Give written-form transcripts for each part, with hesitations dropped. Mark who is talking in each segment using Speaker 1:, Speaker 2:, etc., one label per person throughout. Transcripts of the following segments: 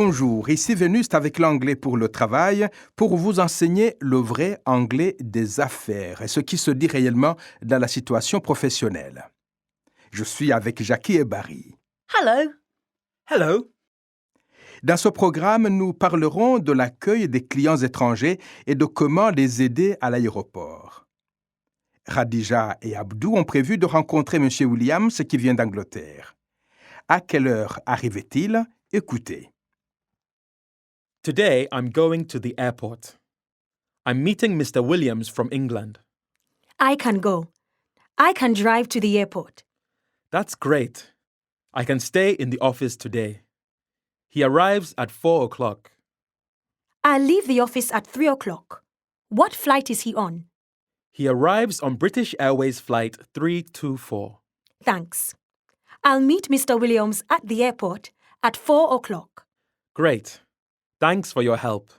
Speaker 1: Bonjour, ici Vénuste avec l'anglais pour le travail pour vous enseigner le vrai anglais des affaires et ce qui se dit réellement dans la situation professionnelle. Je suis avec Jackie et Barry.
Speaker 2: Hello.
Speaker 3: Hello.
Speaker 1: Dans ce programme, nous parlerons de l'accueil des clients étrangers et de comment les aider à l'aéroport. Khadija et Abdou ont prévu de rencontrer M. Williams qui vient d'Angleterre. À quelle heure arrivait-il? Écoutez.
Speaker 3: Today I'm going to the airport. I'm meeting Mr. Williams from England.
Speaker 2: I can go. I can drive to the airport.
Speaker 3: That's great. I can stay in the office today. He arrives at 4 o'clock.
Speaker 2: I'll leave the office at 3 o'clock. What flight is he on?
Speaker 3: He arrives on British Airways flight 324.
Speaker 2: Thanks. I'll meet Mr. Williams at the airport at 4 o'clock.
Speaker 3: Great. Thanks for your help.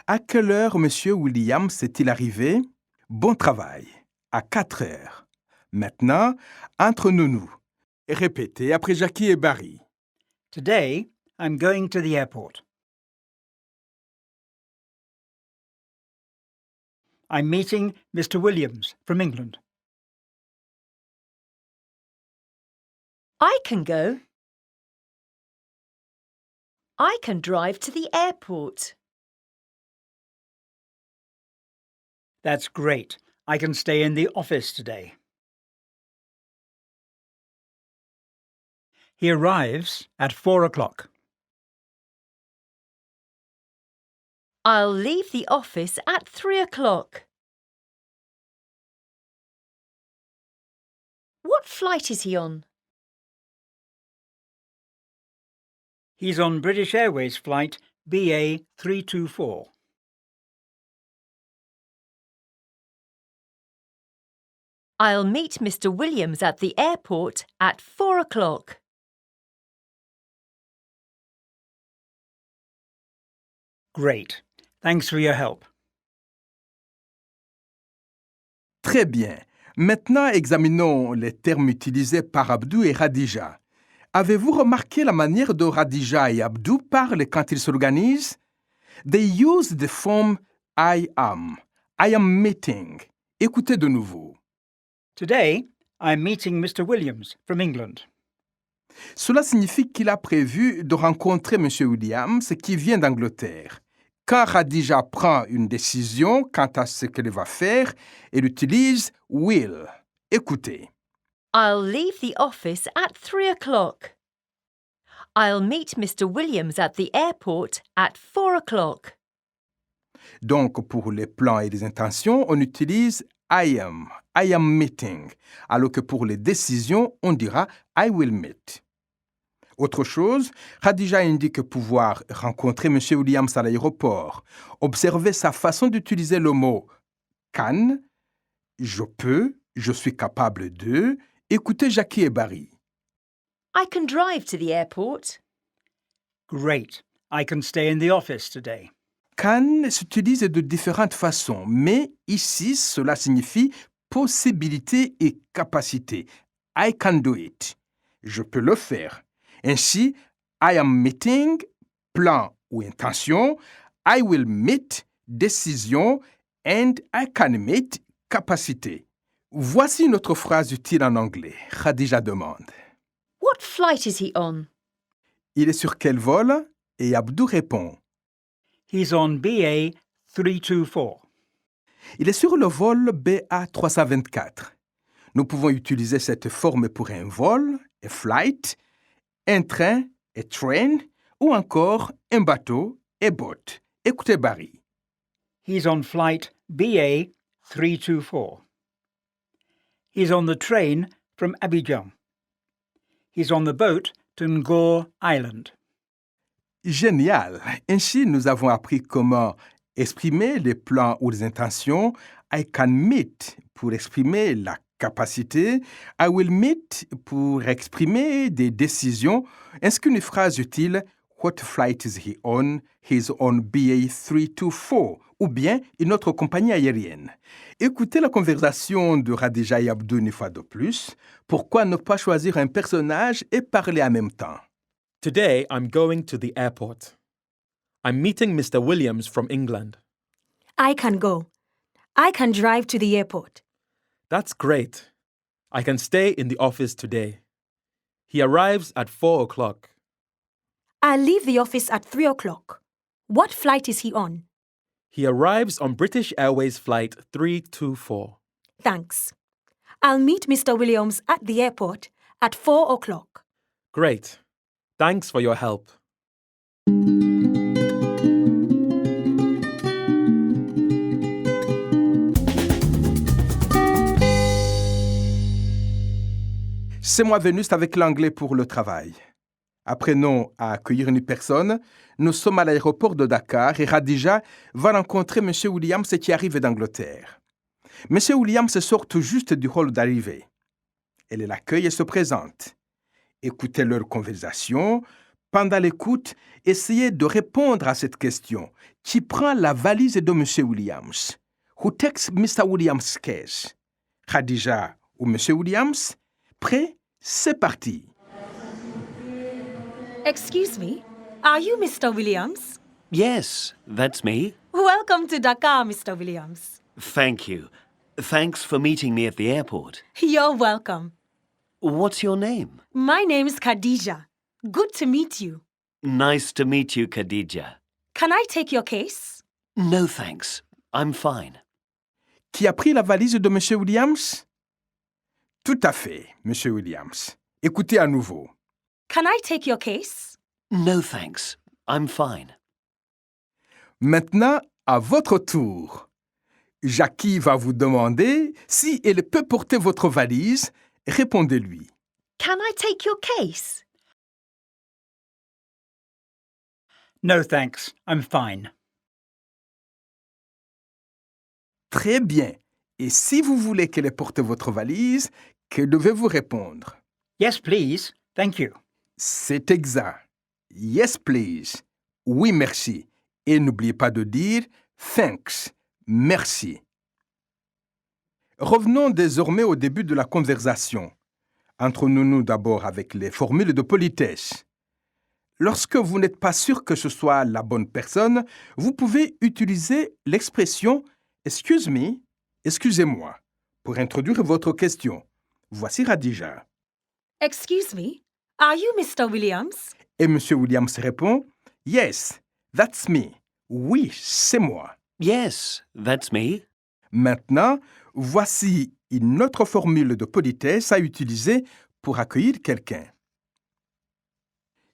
Speaker 1: À quelle heure M. Williams est-il arrivé? Bon travail. À 4 heures. Maintenant, entre nous. Répétez après Jackie et Barry.
Speaker 4: Today, I'm going to the airport. I'm meeting Mr. Williams from England.
Speaker 5: I can go. I can drive to the airport.
Speaker 4: That's great. I can stay in the office today. He arrives at 4 o'clock.
Speaker 5: I'll leave the office at 3 o'clock. What flight is he on?
Speaker 4: He's on British Airways flight BA 324.
Speaker 5: I'll meet Mr. Williams at the airport at 4 o'clock.
Speaker 4: Great. Thanks for your help.
Speaker 1: Très bien. Maintenant, examinons les termes utilisés par Abdou et Khadija. Avez-vous remarqué la manière dont Khadija et Abdou parlent quand ils s'organisent? They use the form I am meeting. Écoutez de nouveau.
Speaker 4: Today, I'm meeting Mr. Williams from England.
Speaker 1: Cela signifie qu'il a prévu de rencontrer M. Williams qui vient d'Angleterre. Quand Khadija prend une décision quant à ce qu'elle va faire, elle utilise will. Écoutez.
Speaker 5: I'll leave the office at 3 o'clock. I'll meet Mr. Williams at the airport at 4 o'clock.
Speaker 1: Donc, pour les plans et les intentions, on utilise I am meeting, alors que pour les décisions, on dira I will meet. Autre chose, Khadija indique pouvoir rencontrer M. Williams à l'aéroport. Observez sa façon d'utiliser le mot can, je peux, je suis capable de. Écoutez Jackie et Barry.
Speaker 5: I can drive to the airport.
Speaker 4: Great. I can stay in the office today.
Speaker 1: Can s'utilise de différentes façons, mais ici, cela signifie possibilité et capacité. I can do it. Je peux le faire. Ainsi, I am meeting, plan ou intention, I will meet, décision, and I can meet, capacité. Voici une autre phrase utile en anglais. Khadija demande.
Speaker 5: What flight is he on?
Speaker 1: Il est sur quel vol? Et Abdou répond.
Speaker 4: He's on BA 324.
Speaker 1: Il est sur le vol BA 324. Nous pouvons utiliser cette forme pour un vol, a flight, un train, a train, ou encore un bateau, a boat. Écoutez Barry.
Speaker 4: He's on flight BA 324. He's on the train from Abidjan. He's on the boat to Ngor Island.
Speaker 1: Génial! Ainsi, nous avons appris comment exprimer les plans ou les intentions. I can meet pour exprimer la capacité. I will meet pour exprimer des décisions. Ainsi qu'une phrase utile. What flight is he on? He's on BA 324. Ou bien une autre compagnie aérienne. Écoutez la conversation de Khadija et Abdou une fois de plus. Pourquoi ne pas choisir un personnage et parler en même temps?
Speaker 3: Today I'm going to the airport. I'm meeting Mr. Williams from England.
Speaker 2: I can go. I can drive to the airport.
Speaker 3: That's great. I can stay in the office today. He arrives at 4 o'clock.
Speaker 2: I'll leave the office at 3 o'clock. What flight is he on?
Speaker 3: He arrives on British Airways Flight 324.
Speaker 2: Thanks. I'll meet Mr. Williams at the airport at 4 o'clock.
Speaker 3: Great. Thanks for your help.
Speaker 1: C'est moi Vénus avec l'anglais pour le travail. Apprenons à accueillir une personne. Nous sommes à l'aéroport de Dakar et Khadija va rencontrer M. Williams qui arrive d'Angleterre. M. Williams sort tout juste du hall d'arrivée. Elle l'accueille et se présente. Écoutez leur conversation. Pendant l'écoute, essayez de répondre à cette question. Qui prend la valise de M. Williams? Who takes Mr. Williams' case? Khadija ou M. Williams? Prêt? C'est parti.
Speaker 2: Excuse me, are you Mr. Williams?
Speaker 6: Yes, that's me.
Speaker 2: Welcome to Dakar, Mr. Williams.
Speaker 6: Thank you. Thanks for meeting me at the airport.
Speaker 2: You're welcome.
Speaker 6: What's your name?
Speaker 2: My name's Khadija. Good to meet you.
Speaker 6: Nice to meet you, Khadija.
Speaker 2: Can I take your case?
Speaker 6: No thanks. I'm fine.
Speaker 1: Qui a pris la valise de M. Williams? Tout à fait, M. Williams. Écoutez à nouveau.
Speaker 2: Can I take your case?
Speaker 6: No thanks. I'm fine.
Speaker 1: Maintenant, à votre tour. Jackie va vous demander si elle peut porter votre valise. Répondez-lui.
Speaker 5: Can I take your case?
Speaker 4: No thanks, I'm fine.
Speaker 1: Très bien. Et si vous voulez qu'elle porte votre valise, que devez-vous répondre?
Speaker 4: Yes, please. Thank you.
Speaker 1: C'est exact. Yes, please. Oui, merci. Et n'oubliez pas de dire thanks. Merci. Revenons désormais au début de la conversation. Entraînons-nous d'abord avec les formules de politesse. Lorsque vous n'êtes pas sûr que ce soit la bonne personne, vous pouvez utiliser l'expression « excuse me », « excusez-moi » pour introduire votre question. Voici Khadija.
Speaker 2: Excuse me, are you Mr. Williams?
Speaker 1: Et M. Williams répond « Yes, that's me ». Oui, c'est moi.
Speaker 6: Yes, that's me.
Speaker 1: Maintenant, voici une autre formule de politesse à utiliser pour accueillir quelqu'un.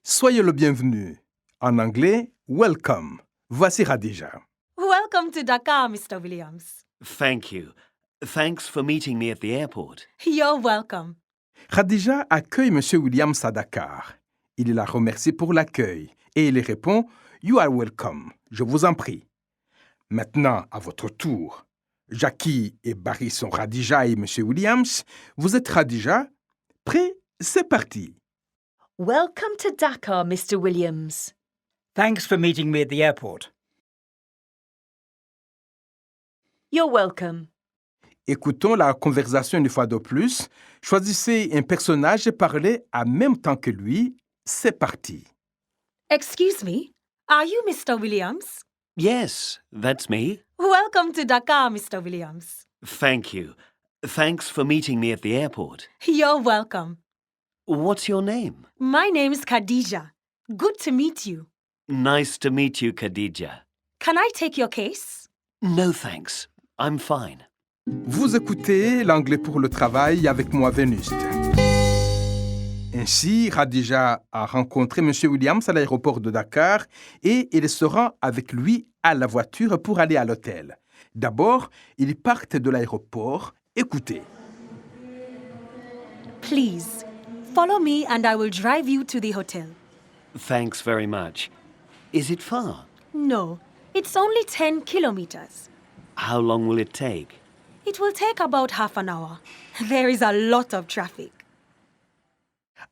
Speaker 1: Soyez le bienvenu. En anglais, welcome. Voici Khadija.
Speaker 2: Welcome to Dakar, Mr. Williams.
Speaker 6: Thank you. Thanks for meeting me at the airport.
Speaker 2: You're welcome.
Speaker 1: Khadija accueille M. Williams à Dakar. Il la remercie pour l'accueil et il répond « You are welcome. Je vous en prie. » Maintenant, à votre tour. Jackie et Barry sont Khadija et M. Williams. Vous êtes Khadija? Prêt? C'est parti.
Speaker 5: Welcome to Dakar, Mr. Williams.
Speaker 4: Thanks for meeting me at the airport.
Speaker 5: You're welcome.
Speaker 1: Écoutons la conversation une fois de plus. Choisissez un personnage et parlez en même temps que lui. C'est parti.
Speaker 2: Excuse me, are you Mr. Williams?
Speaker 6: Yes, that's me.
Speaker 2: Welcome to Dakar, Mr. Williams.
Speaker 6: Thank you. Thanks for meeting me at the airport.
Speaker 2: You're welcome.
Speaker 6: What's your name?
Speaker 2: My name's Khadija. Good to meet you.
Speaker 6: Nice to meet you, Khadija.
Speaker 2: Can I take your case?
Speaker 6: No thanks. I'm fine.
Speaker 1: Vous écoutez l'anglais pour le travail avec moi, Vénuste. Ainsi, Khadija a rencontré M. Williams à l'aéroport de Dakar et il se rend avec lui à la voiture pour aller à l'hôtel. D'abord, ils partent de l'aéroport. Écoutez.
Speaker 2: Please, follow me and I will drive you to the hotel.
Speaker 6: Thanks very much. Is it far?
Speaker 2: No, it's only 10 kilometers.
Speaker 6: How long will it take?
Speaker 2: It will take about half an hour. There is a lot of traffic.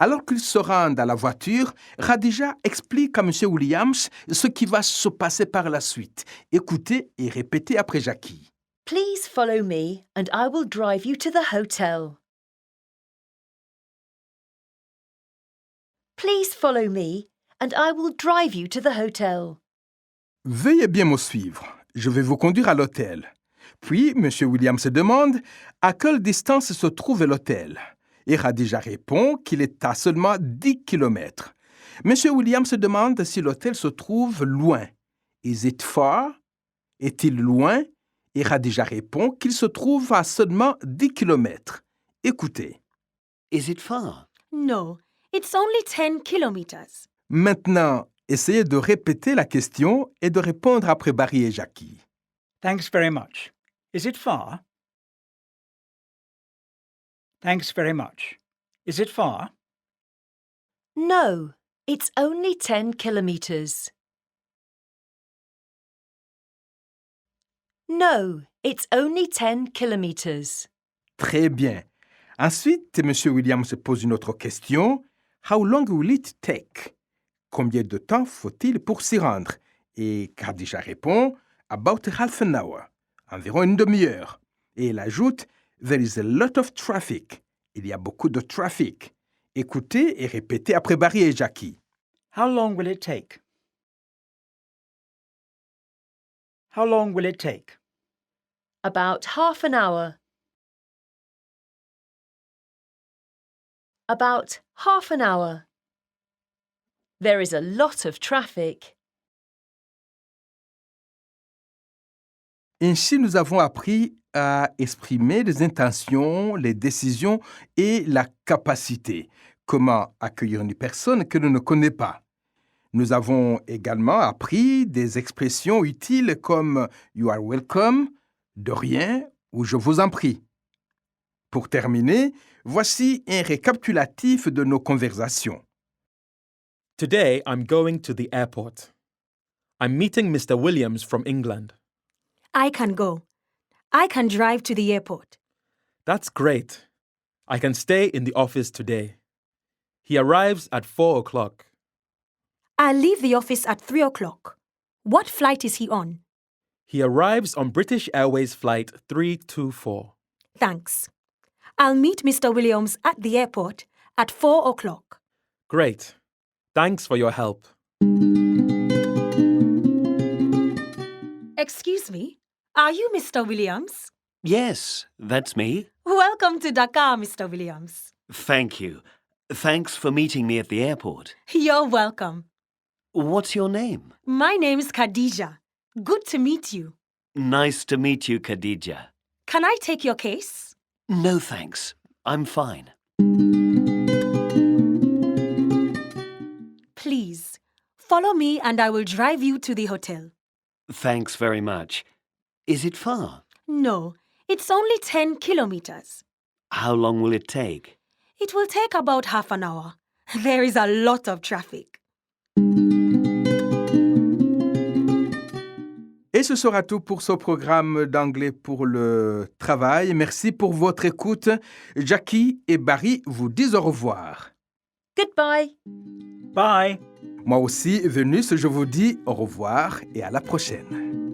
Speaker 1: Alors qu'ils se rendent à la voiture, Khadija explique à M. Williams ce qui va se passer par la suite. Écoutez et répétez après Jackie.
Speaker 5: Please follow me and I will drive you to the hotel. Please follow me and I will drive you to the hotel.
Speaker 1: Veuillez bien me suivre. Je vais vous conduire à l'hôtel. Puis, M. Williams demande à quelle distance se trouve l'hôtel. Et Khadija répond qu'il est à seulement 10 km. M. Williams demande si l'hôtel se trouve loin. Is it far? Est-il loin? Et Khadija répond qu'il se trouve à seulement 10 km. Écoutez.
Speaker 6: Is it far?
Speaker 2: No, it's only 10 kilometers.
Speaker 1: Maintenant, essayez de répéter la question et de répondre après Barry et Jackie.
Speaker 4: Thanks very much. Is it far? Thanks very much. Is it far?
Speaker 5: No, it's only 10 kilometres. No, it's only 10 kilometres.
Speaker 1: Très bien. Ensuite, M. Williams pose une autre question. How long will it take? Combien de temps faut-il pour s'y rendre? Et Khadija répond, about half an hour, environ une demi-heure. Et il ajoute, there is a lot of traffic. Il y a beaucoup de trafic. Écoutez et répétez après Barry et Jackie.
Speaker 4: How long will it take? How long will it take?
Speaker 5: About half an hour. About half an hour. There is a lot of traffic.
Speaker 1: Ainsi, nous avons appris à exprimer les intentions, les décisions et la capacité. Comment accueillir une personne que l'on ne connaît pas. Nous avons également appris des expressions utiles comme « you are welcome »,« de rien » ou « je vous en prie ». Pour terminer, voici un récapitulatif de nos conversations.
Speaker 3: Today, I'm going to the airport. I'm meeting Mr. Williams from England.
Speaker 2: I can go. I can drive to the airport.
Speaker 3: That's great. I can stay in the office today. He arrives at 4 o'clock.
Speaker 2: I'll leave the office at 3 o'clock. What flight is he on?
Speaker 3: He arrives on British Airways Flight 324.
Speaker 2: Thanks. I'll meet Mr. Williams at the airport at 4 o'clock.
Speaker 3: Great. Thanks for your help.
Speaker 2: Excuse me, are you Mr. Williams?
Speaker 6: Yes, that's me.
Speaker 2: Welcome to Dakar, Mr. Williams.
Speaker 6: Thank you. Thanks for meeting me at the airport.
Speaker 2: You're welcome.
Speaker 6: What's your name?
Speaker 2: My name's Khadija. Good to meet you.
Speaker 6: Nice to meet you, Khadija.
Speaker 2: Can I take your case?
Speaker 6: No thanks. I'm fine.
Speaker 2: Please, follow me and I will drive you to the hotel.
Speaker 6: Thanks very much. Is it far?
Speaker 2: No, it's only 10 kilometers.
Speaker 6: How long will it take?
Speaker 2: It will take about half an hour. There is a lot of traffic.
Speaker 1: Et ce sera tout pour ce programme d'anglais pour le travail. Merci pour votre écoute. Jackie et Barry vous disent au revoir.
Speaker 5: Goodbye.
Speaker 4: Bye.
Speaker 1: Moi aussi, Vénus, je vous dis au revoir et à la prochaine.